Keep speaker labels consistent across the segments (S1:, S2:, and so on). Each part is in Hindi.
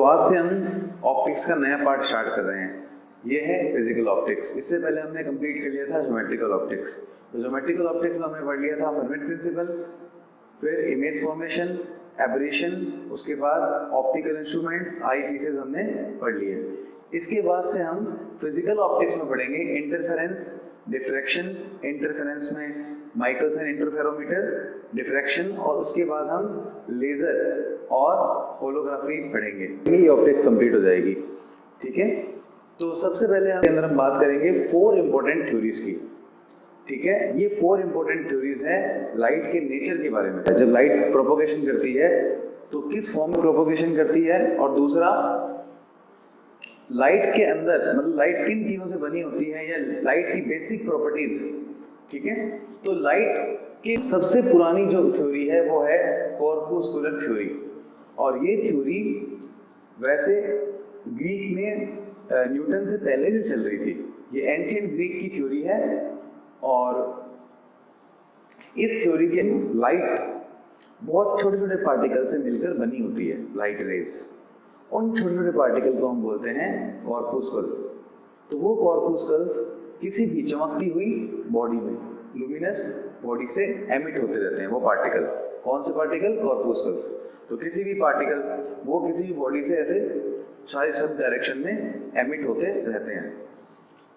S1: आज से हम ऑप्टिक्स का नया पार्ट स्टार्ट कर रहे हैं। ये है फिजिकल ऑप्टिक्स। इससे पहले हमने कंप्लीट कर लिया था ज्योमेट्रिकल ऑप्टिक्स। तो ज्योमेट्रिकल ऑप्टिक्स में हमने पढ़ लिया था फर्मेट प्रिंसिपल, फिर इमेज फॉर्मेशन, एब्रेशन, उसके बाद ऑप्टिकल इंस्ट्रूमेंट्स, आई पीसेस हमने पढ़ लिए। इसके बाद से हम फिजिकल ऑप्टिक्स में पढ़ेंगे इंटरफेरेंस, डिफ्रैक्शन, इंटरफेरेंस में माइकलसन इंटरफेरोमीटर, डिफ्रैक्शन, और उसके बाद हम लेजर और होलोग्राफी पढ़ेंगे। ये ऑप्टिक्स कंप्लीट हो जाएगी। ठीक है, तो सबसे पहले अंदर हम बात करेंगे 4 इंपॉर्टेंट थ्योरीज की। ठीक है, ये 4 इंपॉर्टेंट थ्योरीज हैं लाइट के नेचर के बारे में। जब लाइट प्रोपोगेशन करती है तो किस फॉर्म में प्रोपोगेशन करती है, और दूसरा लाइट के अंदर मतलब लाइट किन चीजों से बनी होती है, या लाइट की बेसिक प्रॉपर्टीज। ठीक है, तो लाइट की सबसे पुरानी जो थ्योरी है वो है कॉर्पुस्कुलर थ्योरी, और ये थ्योरी वैसे ग्रीक में न्यूटन से पहले से चल रही थी। ये एंशिएंट ग्रीक की थ्योरी है, और इस थ्योरी के लाइट बहुत छोटे छोटे पार्टिकल से मिलकर बनी होती है, लाइट रेज। उन छोटे छोटे पार्टिकल को हम बोलते हैं कॉर्पुस्कल। तो वो कॉर्पुस्कल्स किसी भी चमकती हुई बॉडी में, लुमिनस बॉडी से एमिट होते रहते हैं वो पार्टिकल। कौन से पार्टिकल? कॉर्पुस्कल्स। तो किसी भी पार्टिकल वो किसी भी बॉडी से ऐसे सारे सब डायरेक्शन में एमिट होते रहते हैं।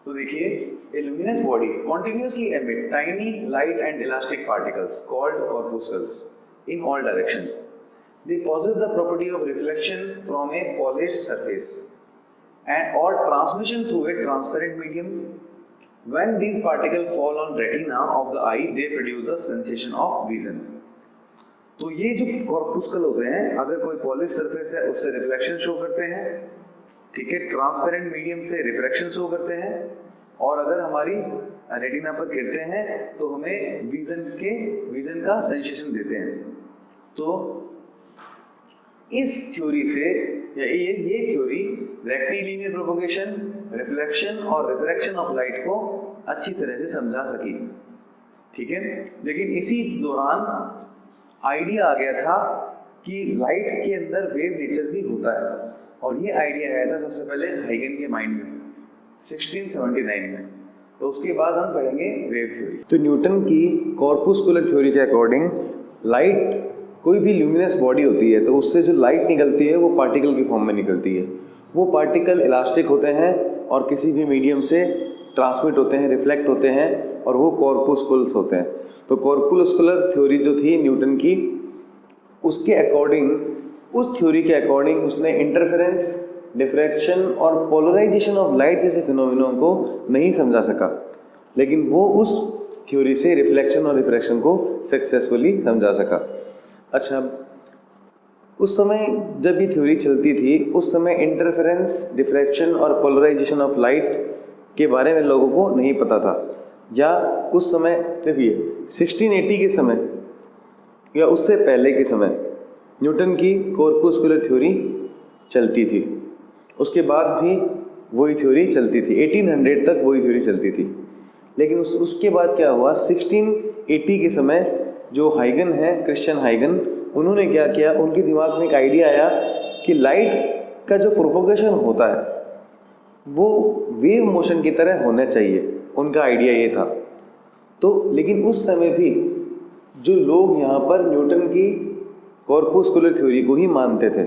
S1: तो देखिए, a luminous body continuously emit tiny light and elastic particles called corpuscles in all direction. They possess the property of reflection from a polished surface and or transmission through a transparent medium. When these particles fall on retina of the eye, they produce the sensation of vision. तो ये जो कॉर्पुस्कल होते हैं, अगर कोई पॉलिश सरफेस है उससे रिफ्लेक्शन शो करते हैं, ठीक है, ट्रांसपेरेंट मीडियम से रिफ्रैक्शन शो करते हैं, और अगर हमारी रेटिना पर गिरते हैं तो हमें विजन का सेंसेशन देते हैं। तो इस थ्योरी से ये थ्योरी रेक्टिलिनियर प्रोपगेशन, रिफ्लेक्शन और रिफ्रैक्शन ऑफ लाइट को अच्छी तरह से समझा सकी। ठीक है, लेकिन इसी दौरान आइडिया आ गया था कि लाइट के अंदर वेव नेचर भी होता है, और ये आइडिया आया था सबसे पहले हाइगन के माइंड में 1679 में। तो उसके बाद हम पढ़ेंगे वेव थ्योरी। तो न्यूटन की कॉर्पुस्कुलर थ्योरी के अकॉर्डिंग लाइट, कोई भी ल्यूमिनस बॉडी होती है तो उससे जो लाइट निकलती है वो पार्टिकल की फॉर्म में निकलती है। वो पार्टिकल इलास्टिक होते हैं और किसी भी मीडियम से ट्रांसमिट होते हैं, रिफ्लेक्ट होते हैं, और वो कॉर्पुस्कुल्स होते हैं। तो कॉर्पुस्कुलर थ्योरी जो थी न्यूटन की, उसके अकॉर्डिंग, उस थ्योरी के अकॉर्डिंग उसने इंटरफेरेंस, डिफ्रैक्शन और पोलराइजेशन ऑफ लाइट जैसे फिनोमिनों को नहीं समझा सका, लेकिन वो उस थ्योरी से रिफ्लेक्शन और रिफ्रैक्शन को सक्सेसफुली समझा सका। अच्छा, उस समय जब ये थ्योरी चलती थी उस समय इंटरफेरेंस, डिफ्रैक्शन और पोलराइजेशन ऑफ लाइट के बारे में लोगों को नहीं पता था। या उस समय देखिए 1680 के समय या उससे पहले के समय न्यूटन की कॉर्पुस्कुलर थ्योरी चलती थी, उसके बाद भी वही थ्योरी चलती थी, 1800 तक वही थ्योरी चलती थी। लेकिन उसके बाद क्या हुआ, 1680 के समय जो हाइगन है, क्रिश्चियन हाइगन, उन्होंने क्या किया, उनके दिमाग में एक आइडिया आया कि लाइट का जो प्रोपोगेशन होता है वो वेव मोशन की तरह होना चाहिए। उनका आइडिया ये था। तो लेकिन उस समय भी जो लोग यहाँ पर न्यूटन की कॉर्पुस्कुलर थ्योरी को ही मानते थे,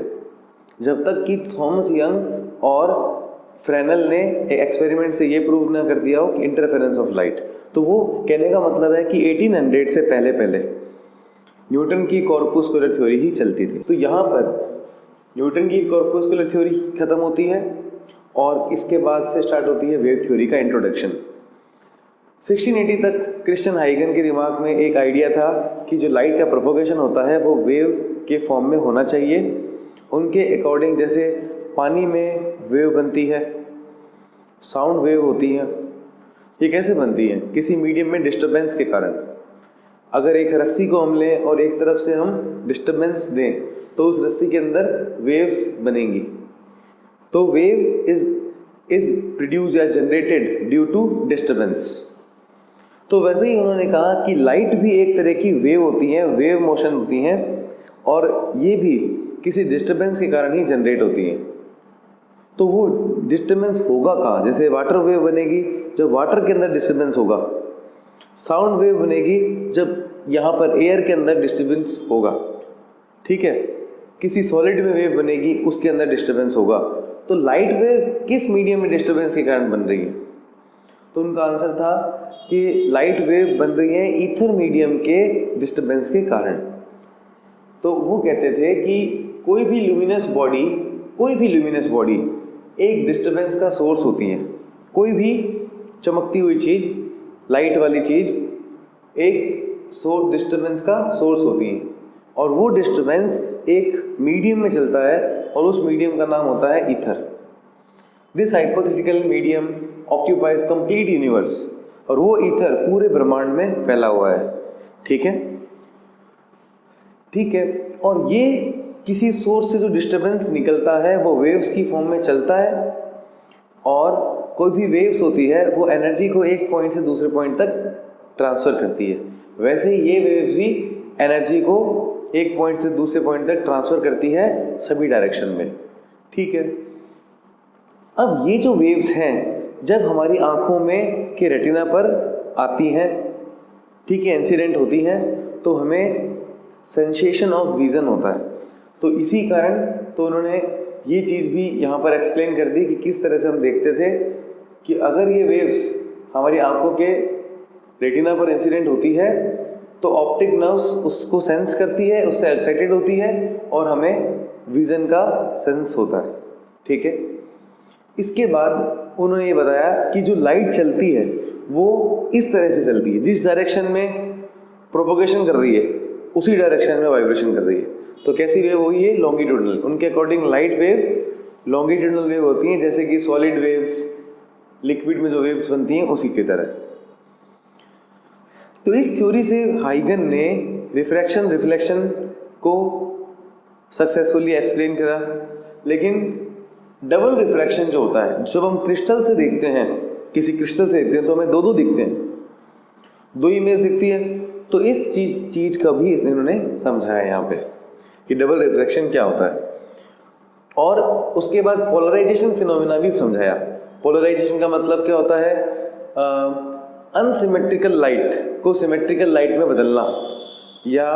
S1: जब तक कि थॉमस यंग और फ्रेनेल ने एक्सपेरिमेंट से ये प्रूव ना कर दिया हो कि इंटरफेरेंस ऑफ लाइट। तो वो कहने का मतलब है कि 1800 से पहले न्यूटन की कॉर्पुस्कुलर थ्योरी ही चलती थी। तो यहाँ पर न्यूटन की कॉर्पुस्कुलर थ्योरी खत्म होती है और इसके बाद से स्टार्ट होती है वेव थ्योरी का इंट्रोडक्शन। 1680 तक क्रिश्चियन हाइगन के दिमाग में एक आइडिया था कि जो लाइट का प्रोपोगेशन होता है वो वेव के फॉर्म में होना चाहिए। उनके अकॉर्डिंग जैसे पानी में वेव बनती है, साउंड वेव होती है, ये कैसे बनती है? किसी मीडियम में डिस्टर्बेंस के कारण। अगर एक रस्सी को हम लें और एक तरफ से हम डिस्टर्बेंस दें तो उस रस्सी के अंदर वेव्स बनेंगी। तो वेव इज प्रोड्यूस या जनरेटेड ड्यू टू डिस्टर्बेंस। तो वैसे ही उन्होंने कहा कि लाइट भी एक तरह की वेव होती है, वेव मोशन होती हैं, और ये भी किसी डिस्टर्बेंस के कारण ही जनरेट होती हैं। तो वो डिस्टर्बेंस होगा कहाँ? जैसे वाटर वेव बनेगी जब वाटर के अंदर डिस्टर्बेंस होगा, साउंड वेव बनेगी जब यहाँ पर एयर के अंदर डिस्टर्बेंस होगा, ठीक है। किसी सॉलिड में वेव बनेगी उसके अंदर डिस्टर्बेंस होगा। तो लाइट वेव किस मीडियम में डिस्टर्बेंस के कारण बन रही है? तो उनका आंसर था कि लाइट वेव बन रही है ईथर मीडियम के डिस्टर्बेंस के कारण। तो वो कहते थे कि कोई भी ल्यूमिनस बॉडी एक डिस्टर्बेंस का सोर्स होती है। कोई भी चमकती हुई चीज़, लाइट वाली चीज़ एक डिस्टर्बेंस का सोर्स होती है, और वो डिस्टर्बेंस एक मीडियम में चलता है और उस मीडियम का नाम होता है ether. This hypothetical medium occupies complete universe, और वो ईथर पूरे ब्रह्मांड में फैला हुआ है, ठीक है। और ये किसी सोर्स से जो डिस्टर्बेंस निकलता है वो वेव्स की फॉर्म में चलता है, और कोई भी वेव्स होती है वो एनर्जी को एक पॉइंट से दूसरे पॉइंट तक ट्रांसफ़र करती है। वैसे ही ये वेव्स भी एनर्जी को एक पॉइंट से दूसरे पॉइंट तक ट्रांसफ़र करती है सभी डायरेक्शन में, ठीक है। अब ये जो वेव्स हैं जब हमारी आँखों में के रेटिना पर आती हैं, ठीक है, इंसिडेंट होती हैं, तो हमें सेंसेशन ऑफ विज़न होता है। तो इसी कारण तो उन्होंने ये चीज़ भी यहाँ पर एक्सप्लेन कर दी कि किस तरह से हम देखते थे कि अगर ये वेव्स हमारी आंखों के रेटिना पर इंसिडेंट होती है तो ऑप्टिक नर्व्स उसको सेंस करती है, उससे एक्साइटेड होती है, और हमें विज़न का सेंस होता है, ठीक है। इसके बाद उन्होंने ये बताया कि जो लाइट चलती है वो इस तरह से चलती है, जिस डायरेक्शन में प्रोपोगेशन कर रही है उसी डायरेक्शन में वाइब्रेशन कर रही है। तो कैसी वेव हुई है? लॉन्गिट्यूडनल। उनके according light wave longitudinal wave होती हैं, जैसे कि सॉलिड वेव्स, लिक्विड में जो वेव्स बनती हैं उसी की तरह। तो इस थ्योरी से हाइगन ने रिफ्रैक्शन रिफ्लेक्शन को सक्सेसफुली एक्सप्लेन करा। लेकिन डबल रिफ्रैक्शन जो होता है, जब हम क्रिस्टल से देखते हैं, किसी क्रिस्टल से देखते हैं तो हमें दो दिखते हैं, दो इमेज दिखती है। तो इस चीज का भी इन्होंने समझाया यहाँ पे कि डबल रिफ्रैक्शन क्या होता है। और उसके बाद पोलराइजेशन फिनोमेना भी समझाया। पोलराइजेशन का मतलब क्या होता है? अनसिमेट्रिकल लाइट को सिमेट्रिकल लाइट में बदलना, या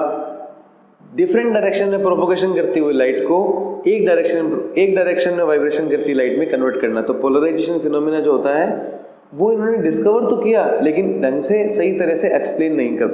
S1: डिफरेंट डायरेक्शन में प्रोपोगेशन करती हुई लाइट को एक डायरेक्शन में वाइब्रेशन करती लाइट में कन्वर्ट करना। तो पोलराइजेशन फिनोमेना जो होता है वो इन्होंने डिस्कवर तो किया, लेकिन ढंग से सही तरह से एक्सप्लेन नहीं कर पाया।